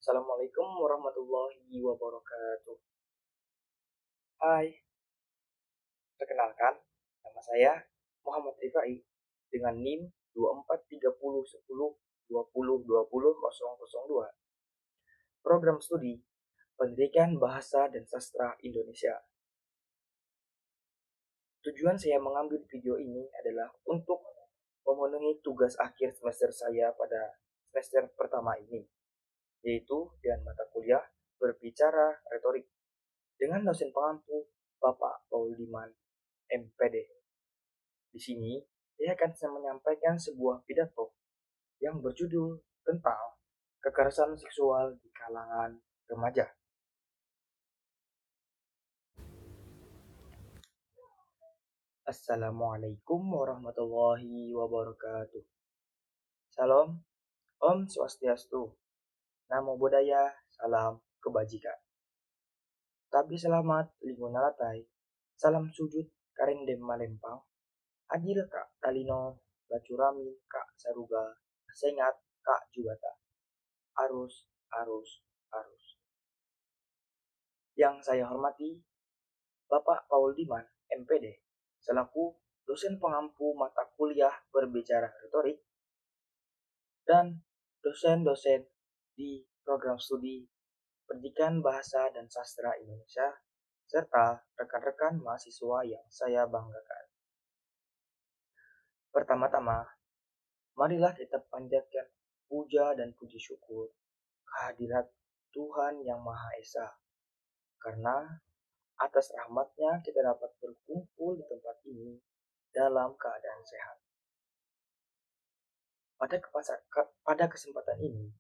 Assalamualaikum warahmatullahi wabarakatuh. Hai, perkenalkan, nama saya Muhammad Rifai dengan NIM 24301020200002. Program Studi Pendidikan Bahasa dan Sastra Indonesia. Tujuan saya mengambil video ini adalah untuk memenuhi tugas akhir semester saya pada semester pertama ini, yaitu dengan mata kuliah berbicara retorik dengan dosen pengampu Bapak Paul Diman, MPD. Di sini, saya akan menyampaikan sebuah pidato yang berjudul tentang kekerasan seksual di kalangan remaja. Assalamualaikum warahmatullahi wabarakatuh. Salam, Om Swastiastu, Namo Buddhaya, Salam Kebajikan. Tapi selamat Linguna Latai, Salam Sujud Karendem Malempang, Adil Kak Talino, Bacurami Kak Saruga, Sengat Kak Jugata, Arus, Arus, Arus. Yang saya hormati, Bapak Paul Diman, MPD, selaku dosen pengampu mata kuliah berbicara retorik dan dosen-dosen di program studi Pendidikan Bahasa dan Sastra Indonesia, serta rekan-rekan mahasiswa yang saya banggakan. Pertama-tama, marilah kita panjatkan puja dan puji syukur kehadirat Tuhan Yang Maha Esa, karena atas rahmatnya kita dapat berkumpul di tempat ini dalam keadaan sehat. Pada kesempatan ini,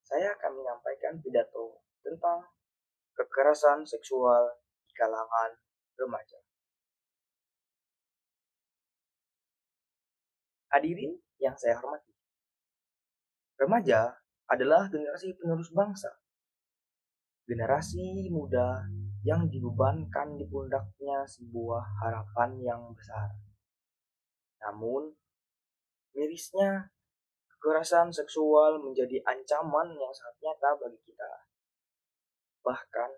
saya akan menyampaikan pidato tentang kekerasan seksual di kalangan remaja. Hadirin yang saya hormati, remaja adalah generasi penerus bangsa. Generasi muda yang dibebankan di pundaknya sebuah harapan yang besar. Namun, mirisnya kekerasan seksual menjadi ancaman yang sangat nyata bagi kita. Bahkan,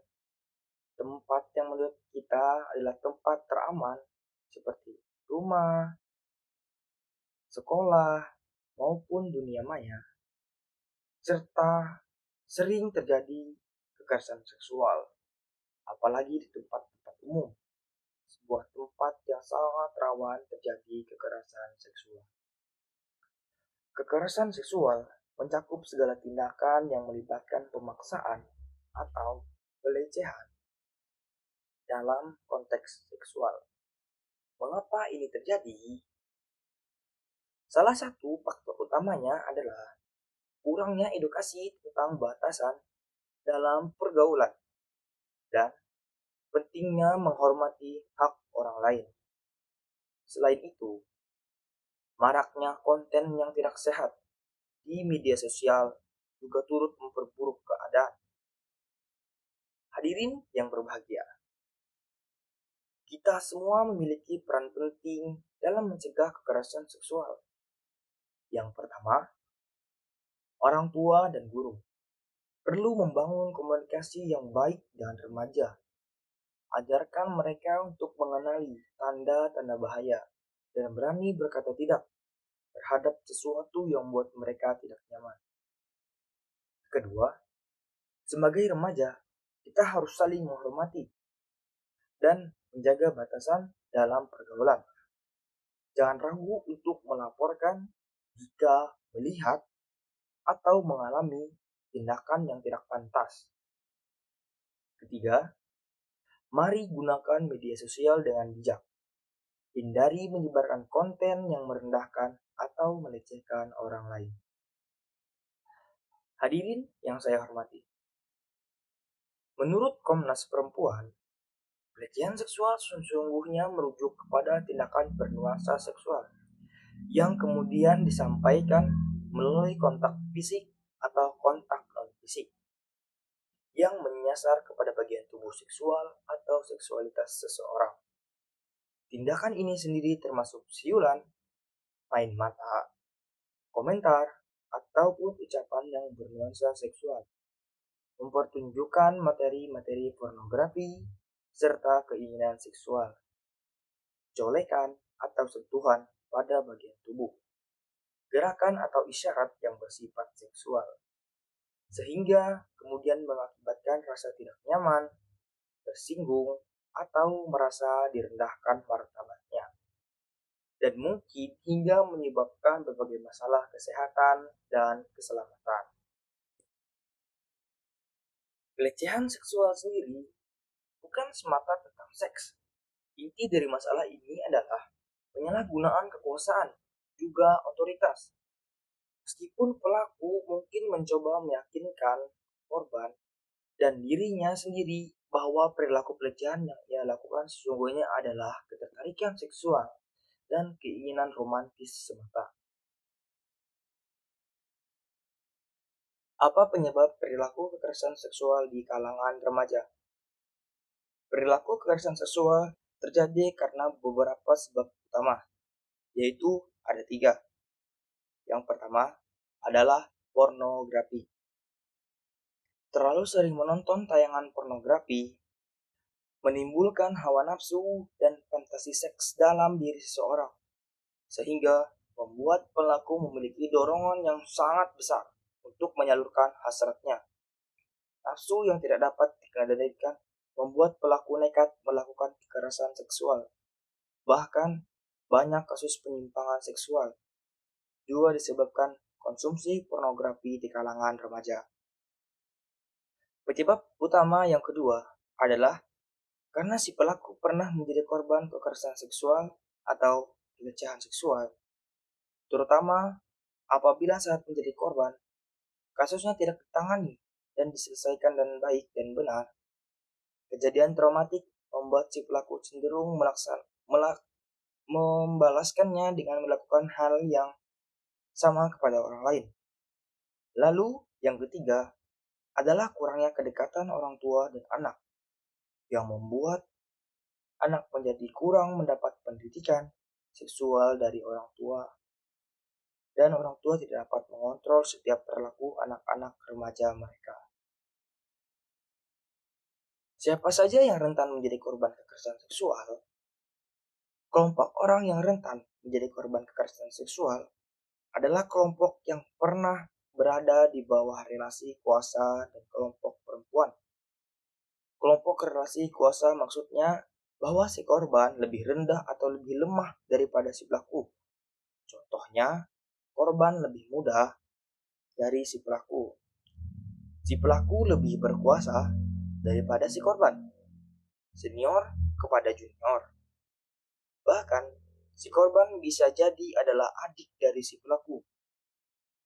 tempat yang menurut kita adalah tempat teraman seperti rumah, sekolah, maupun dunia maya, serta sering terjadi kekerasan seksual, apalagi di tempat-tempat umum, sebuah tempat yang sangat rawan terjadi kekerasan seksual. Kekerasan seksual mencakup segala tindakan yang melibatkan pemaksaan atau pelecehan dalam konteks seksual. Mengapa ini terjadi? Salah satu faktor utamanya adalah kurangnya edukasi tentang batasan dalam pergaulan dan pentingnya menghormati hak orang lain. Selain itu, maraknya konten yang tidak sehat di media sosial juga turut memperburuk keadaan. Hadirin yang berbahagia, kita semua memiliki peran penting dalam mencegah kekerasan seksual. Yang pertama, orang tua dan guru perlu membangun komunikasi yang baik dengan remaja. Ajarkan mereka untuk mengenali tanda-tanda bahaya dan berani berkata tidak terhadap sesuatu yang membuat mereka tidak nyaman. Kedua, sebagai remaja, kita harus saling menghormati dan menjaga batasan dalam pergaulan. Jangan ragu untuk melaporkan jika melihat atau mengalami tindakan yang tidak pantas. Ketiga, mari gunakan media sosial dengan bijak. Hindari menyebarkan konten yang merendahkan atau melecehkan orang lain. Hadirin yang saya hormati, menurut Komnas Perempuan, Pelecehan seksual sesungguhnya merujuk kepada tindakan bernuansa seksual yang kemudian disampaikan melalui kontak fisik atau kontak non-fisik yang menyasar kepada bagian tubuh seksual atau seksualitas seseorang. Tindakan ini sendiri termasuk siulan, main mata, komentar, ataupun ucapan yang bernuansa seksual, mempertunjukkan materi-materi pornografi, serta keinginan seksual, colekan, atau sentuhan pada bagian tubuh, gerakan atau isyarat yang bersifat seksual, sehingga kemudian mengakibatkan rasa tidak nyaman, tersinggung, atau merasa direndahkan martabatnya, dan mungkin hingga menyebabkan berbagai masalah kesehatan dan keselamatan. Pelecehan seksual sendiri bukan semata tentang seks. Inti dari masalah ini adalah penyalahgunaan kekuasaan, juga otoritas. Meskipun pelaku mungkin mencoba meyakinkan korban dan dirinya sendiri bahwa perilaku pelecehan yang ia lakukan sesungguhnya adalah ketertarikan seksual dan keinginan romantis semata. Apa penyebab perilaku kekerasan seksual di kalangan remaja? Perilaku kekerasan seksual terjadi karena beberapa sebab utama, yaitu ada tiga. Yang pertama adalah pornografi. Terlalu sering menonton tayangan pornografi menimbulkan hawa nafsu dan fantasi seks dalam diri seseorang, sehingga membuat pelaku memiliki dorongan yang sangat besar untuk menyalurkan hasratnya. Nafsu yang tidak dapat dikendalikan membuat pelaku nekat melakukan kekerasan seksual. Bahkan, banyak kasus penyimpangan seksual juga disebabkan konsumsi pornografi di kalangan remaja. Penyebab utama yang kedua adalah karena si pelaku pernah menjadi korban kekerasan seksual atau pelecehan seksual, terutama apabila saat menjadi korban, kasusnya tidak ditangani dan diselesaikan dengan baik dan benar. Kejadian traumatik membuat si pelaku cenderung membalaskannya dengan melakukan hal yang sama kepada orang lain. Lalu, yang ketiga adalah kurangnya kedekatan orang tua dan anak yang membuat anak menjadi kurang mendapat pendidikan seksual dari orang tua dan orang tua tidak dapat mengontrol setiap perilaku anak-anak remaja mereka. Siapa saja yang rentan menjadi korban kekerasan seksual? Kelompok orang yang rentan menjadi korban kekerasan seksual adalah kelompok yang pernah berada di bawah relasi kuasa dan kelompok perempuan. Kelompok relasi kuasa maksudnya bahwa si korban lebih rendah atau lebih lemah daripada si pelaku. Contohnya, korban lebih muda dari si pelaku. Si pelaku lebih berkuasa daripada si korban. Senior kepada junior. Bahkan, si korban bisa jadi adalah adik dari si pelaku.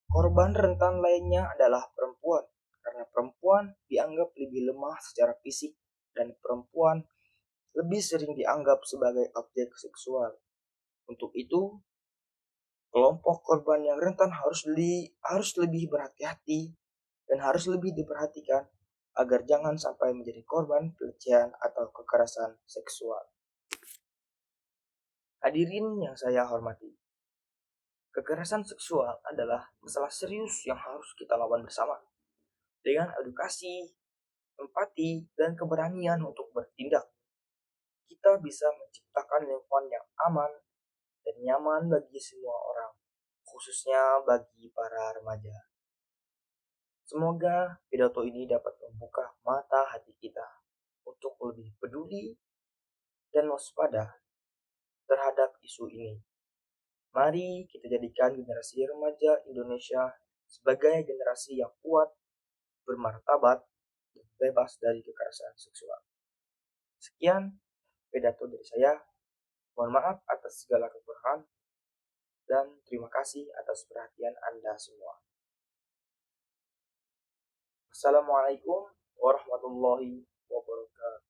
Korban rentan lainnya adalah perempuan, karena perempuan dianggap lebih lemah secara fisik dan perempuan lebih sering dianggap sebagai objek seksual. Untuk itu, kelompok korban yang rentan harus lebih berhati-hati dan harus lebih diperhatikan agar jangan sampai menjadi korban pelecehan atau kekerasan seksual. Hadirin yang saya hormati, kekerasan seksual adalah masalah serius yang harus kita lawan bersama dengan edukasi, empati, dan keberanian untuk bertindak. Kita bisa menciptakan lingkungan yang aman dan nyaman bagi semua orang, khususnya bagi para remaja. Semoga pidato ini dapat membuka mata hati kita untuk lebih peduli dan waspada terhadap isu ini. Mari kita jadikan generasi remaja Indonesia sebagai generasi yang kuat, bermartabat, dan bebas dari kekerasan seksual. Sekian pidato dari saya. Mohon maaf atas segala kekurangan dan terima kasih atas perhatian Anda semua. Assalamualaikum warahmatullahi wabarakatuh.